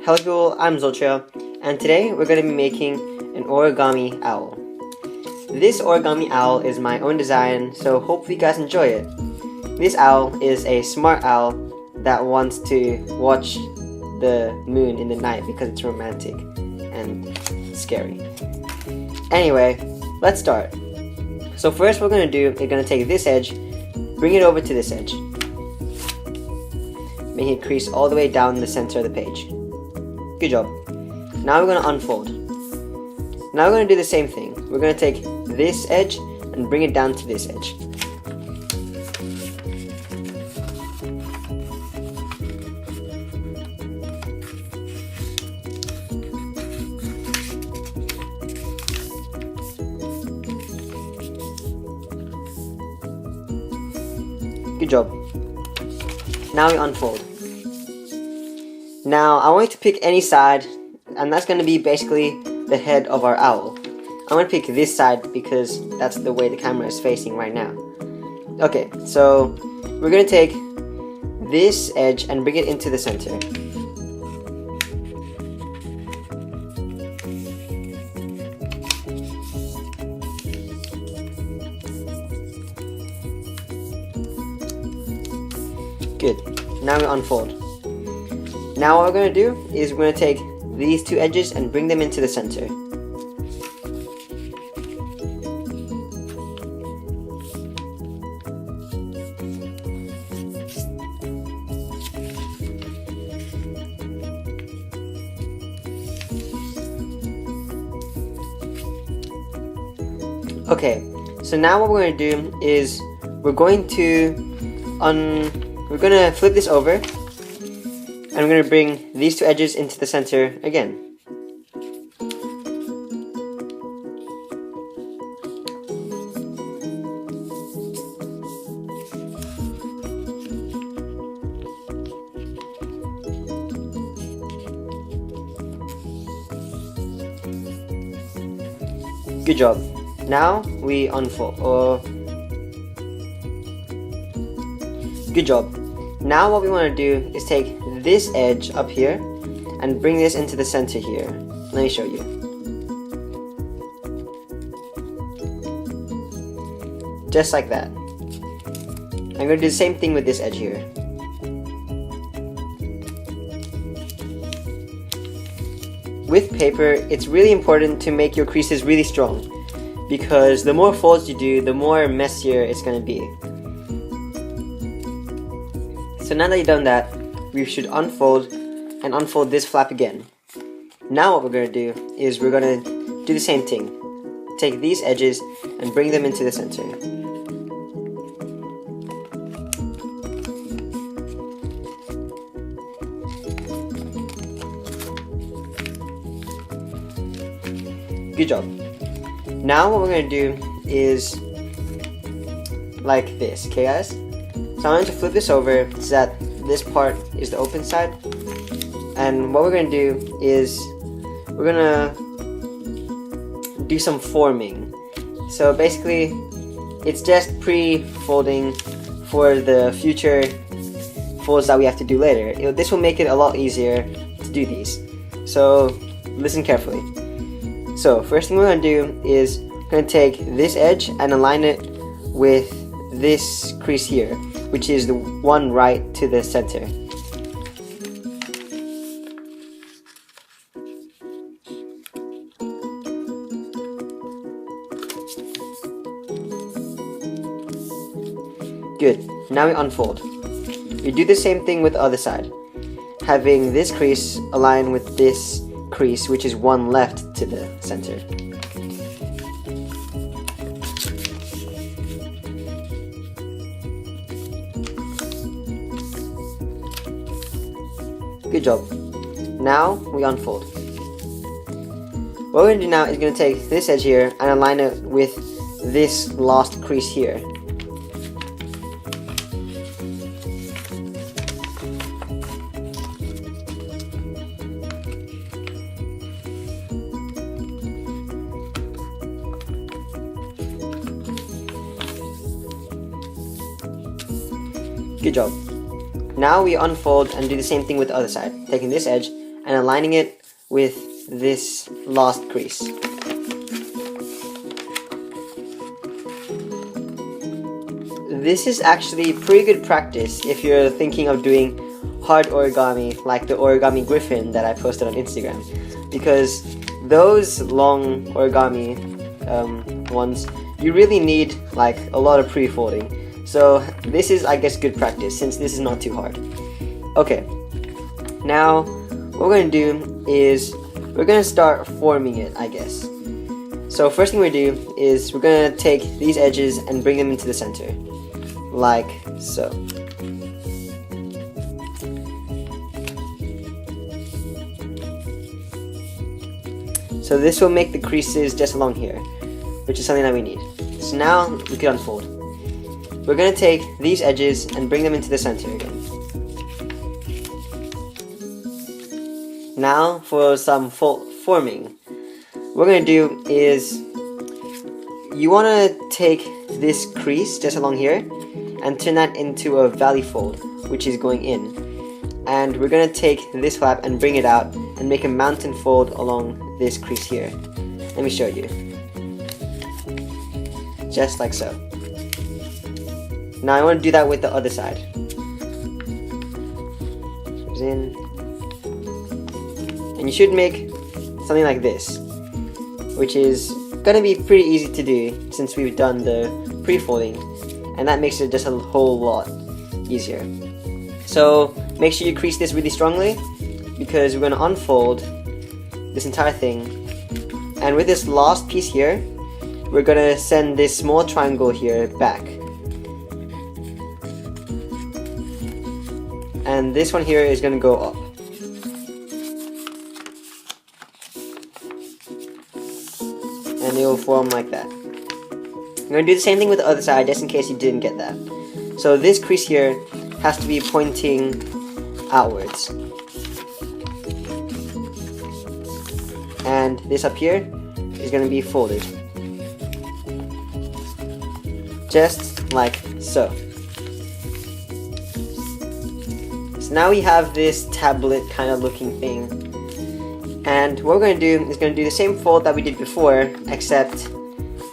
Hello people, I'm Zoltria, and today we're going to be making an origami owl. This origami owl is my own design, so hopefully you guys enjoy it. This owl is a smart owl that wants to watch the moon in the night because it's romantic and scary. Anyway, let's start. So first what we're going to do is going to take this edge, bring it over to this edge, making it crease all the way down the center of the page. Good job. Now we're going to unfold. Now we're going to do the same thing. We're going to take this edge and bring it down to this edge. Good job. Now we unfold. Now I want you to pick any side, and that's going to be basically the head of our owl. I'm going to pick this side because that's the way the camera is facing right now. Okay, so we're going to take this edge and bring it into the center. Good. Now we unfold. Now what we're going to do is we're going to take these two edges and bring them into the center. Okay, so now what we're going to do is we're going to flip this over. And I'm going to bring these two edges into the center again. Good job. Now we unfold. Good job. Now what we want to do is take this edge up here and bring this into the center here. Let me show you. Just like that. I'm going to do the same thing with this edge here. With paper, it's really important to make your creases really strong, because the more folds you do, the more messier it's going to be. So now that you've done that, we should unfold and unfold this flap again. Now what we're going to do is we're going to do the same thing. Take these edges and bring them into the center. Good job. Now what we're going to do is like this, okay guys? So I'm going to flip this over so that this part is the open side, and what we're going to do is we're going to do some forming. So basically it's just pre-folding for the future folds that we have to do later. This will make it a lot easier to do these, so listen carefully. So first thing we're going to do is we're going to take this edge and align it with this crease here, which is the one right to the center. Good. Now we unfold. We do the same thing with the other side, having this crease align with this crease, which is one left to the center. Good job. Now we unfold. What we're going to do now is going to take this edge here and align it with this last crease here. Good job. Now we unfold and do the same thing with the other side, taking this edge and aligning it with this last crease. This is actually pretty good practice if you're thinking of doing hard origami like the origami griffin that I posted on Instagram, because those long origami ones, you really need like a lot of pre-folding. So this is, I guess, good practice since this is not too hard. Okay, now what we're going to do is we're going to start forming it, I guess. So first thing we do is we're going to take these edges and bring them into the center, like so. So this will make the creases just along here, which is something that we need. So now we can unfold. We're going to take these edges and bring them into the center again. Now for some forming. What we're going to do is you want to take this crease just along here and turn that into a valley fold, which is going in. And we're going to take this flap and bring it out and make a mountain fold along this crease here. Let me show you. Just like so. Now I want to do that with the other side. Goes in. And you should make something like this, which is going to be pretty easy to do since we've done the pre-folding, and that makes it just a whole lot easier. So make sure you crease this really strongly, because we're going to unfold this entire thing, and with this last piece here we're going to send this small triangle here back, and this one here is going to go up. And it will form like that. I'm going to do the same thing with the other side just in case you didn't get that. So this crease here has to be pointing outwards. And this up here is going to be folded. Just like so. So now we have this tablet kind of looking thing. And what we're going to do is going to do the same fold that we did before, except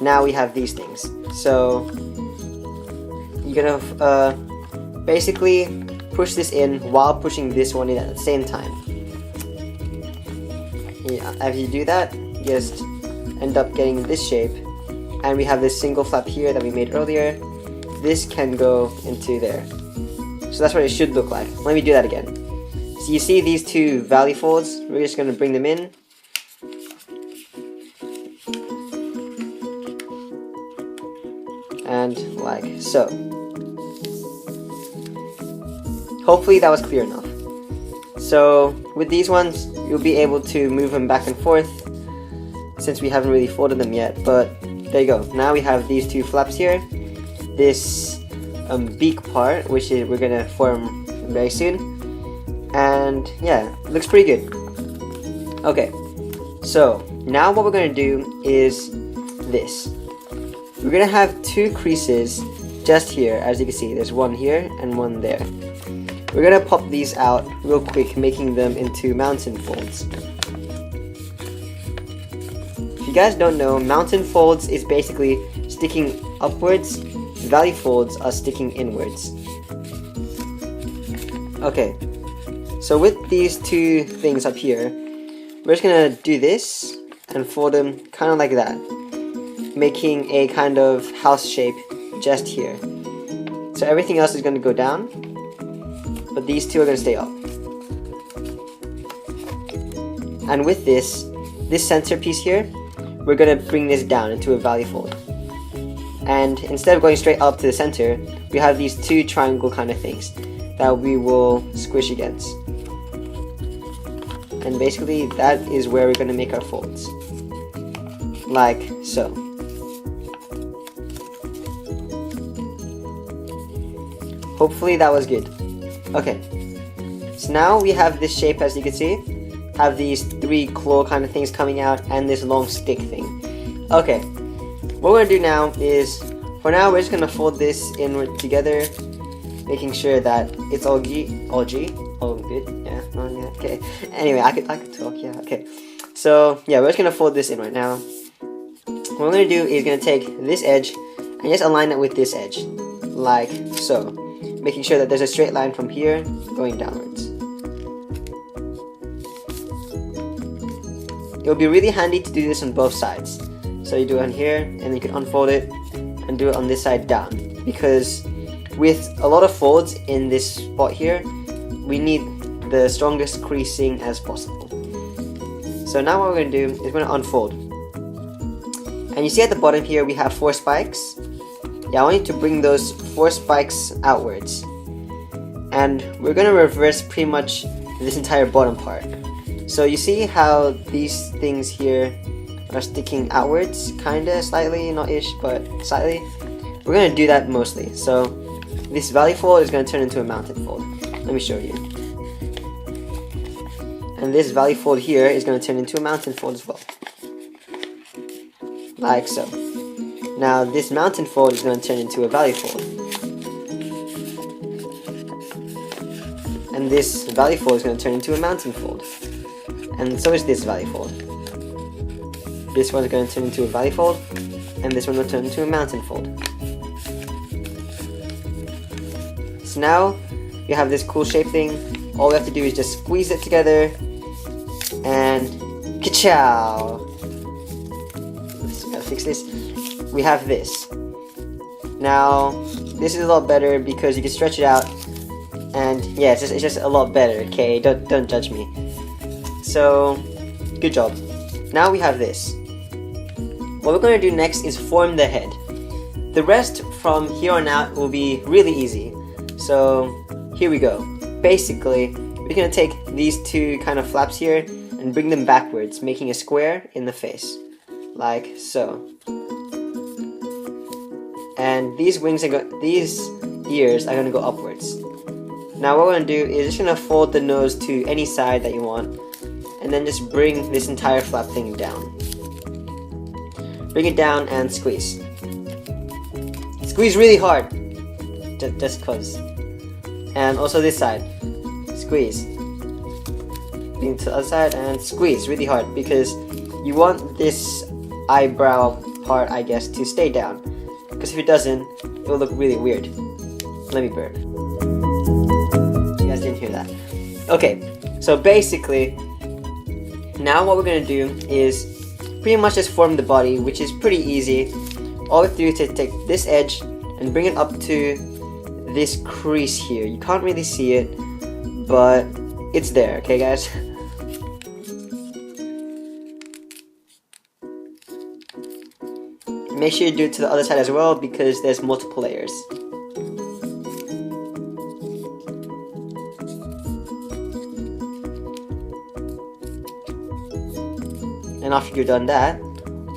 now we have these things. So you're going to basically push this in while pushing this one in at the same time. Yeah, as you do that, you just end up getting this shape. And we have this single flap here that we made earlier. This can go into there. So that's what it should look like. Let me do that again. So you see these two valley folds, we're just going to bring them in. And like so. Hopefully that was clear enough. So with these ones, you'll be able to move them back and forth since we haven't really folded them yet, but there you go. Now we have these two flaps here. This beak part, which is, we're going to form very soon. And yeah, looks pretty good. Okay, so now what we're going to do is this. We're going to have two creases just here. As you can see, there's one here and one there. We're going to pop these out real quick, making them into mountain folds. If you guys don't know, mountain folds is basically sticking upwards. Valley folds are sticking inwards. Okay. So with these two things up here, we're just going to do this and fold them kind of like that, making a kind of house shape just here. So everything else is going to go down, but these two are going to stay up. And with this center piece here, we're going to bring this down into a valley fold. And instead of going straight up to the center, we have these two triangle kind of things that we will squish against. And basically that is where we're going to make our folds. Like so. Hopefully that was good. Okay. So now we have this shape, as you can see. Have these three claw kind of things coming out and this long stick thing. Okay. What we're going to do now is, for now we're just going to fold this inward together, making sure that it's all good. Yeah, Okay. Anyway, I could talk. Yeah. Okay. So yeah, we're just gonna fold this in right now. What we're gonna do is gonna take this edge and just align it with this edge, like so, making sure that there's a straight line from here going downwards. It will be really handy to do this on both sides. So you do it on here, and then you can unfold it and do it on this side down. Because with a lot of folds in this spot here, we need the strongest creasing as possible. So now what we're going to do is we're going to unfold. And you see at the bottom here we have 4 spikes. Yeah, I want you to bring those 4 spikes outwards. And we're going to reverse pretty much this entire bottom part. So you see how these things here are sticking outwards, kinda, slightly, not ish, but slightly. We're gonna do that mostly. So this valley fold is gonna turn into a mountain fold. Let me show you. And this valley fold here is gonna turn into a mountain fold as well. Like so. Now this mountain fold is gonna turn into a valley fold. And this valley fold is gonna turn into a mountain fold. And so is this valley fold. This one's going to turn into a valley fold, and this one will turn into a mountain fold. So now you have this cool shape thing. All we have to do is just squeeze it together, and ka-chow! Let's gotta fix this. We have this. Now this is a lot better because you can stretch it out, and yeah, it's just a lot better. Okay, don't judge me. So, good job. Now we have this. What we're going to do next is form the head. The rest from here on out will be really easy. So, here we go. Basically, we're going to take these 2 kind of flaps here and bring them backwards, making a square in the face. Like so. And these these ears are going to go upwards. Now what we're going to do is just going to fold the nose to any side that you want. And then just bring this entire flap thing down. Bring it down and squeeze. Squeeze really hard. Just cause. And also this side. Squeeze. Bring it to the other side and squeeze really hard because you want this eyebrow part, I guess, to stay down. Because if it doesn't, it will look really weird. Let me burp. You guys didn't hear that. Okay, so basically, now what we're going to do is pretty much just form the body, which is pretty easy. All we have to do is take this edge and bring it up to this crease here. You can't really see it, but it's there, okay guys? Make sure you do it to the other side as well because there's multiple layers. And after you've done that,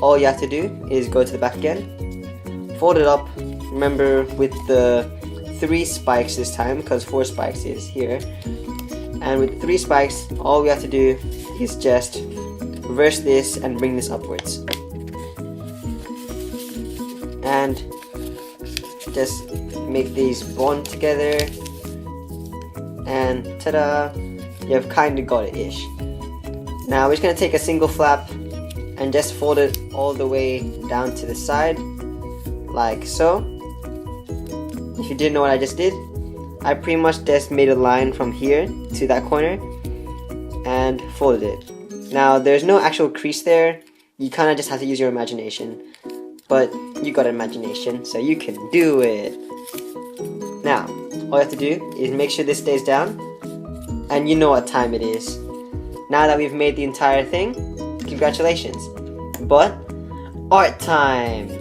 all you have to do is go to the back again, fold it up, remember with the 3 spikes this time, because 4 spikes is here, and with 3 spikes, all we have to do is just reverse this and bring this upwards. And just make these bond together, and ta-da, you've kind of got it-ish. Now we're just going to take a single flap and just fold it all the way down to the side, like so. If you didn't know what I just did, I pretty much just made a line from here to that corner and folded it. Now there's no actual crease there, you kind of just have to use your imagination. But you got imagination, so you can do it. Now, all you have to do is make sure this stays down, and you know what time it is. Now that we've made the entire thing, congratulations. But, art time!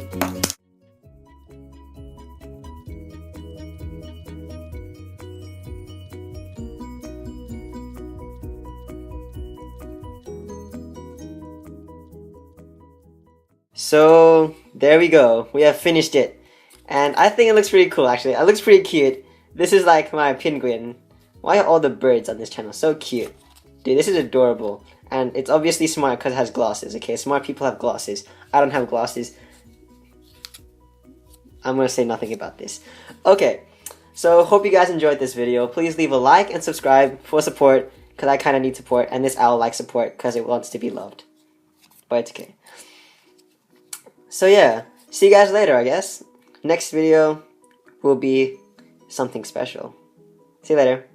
So, there we go. We have finished it. And I think it looks pretty cool actually. It looks pretty cute. This is like my penguin. Why are all the birds on this channel so cute? Dude, this is adorable. And it's obviously smart because it has glasses, okay? Smart people have glasses. I don't have glasses. I'm gonna say nothing about this. Okay, so hope you guys enjoyed this video. Please leave a like and subscribe for support. because I kind of need support, and this owl likes support because it wants to be loved. But it's okay. So yeah, see you guys later, I guess. Next video will be something special. See you later.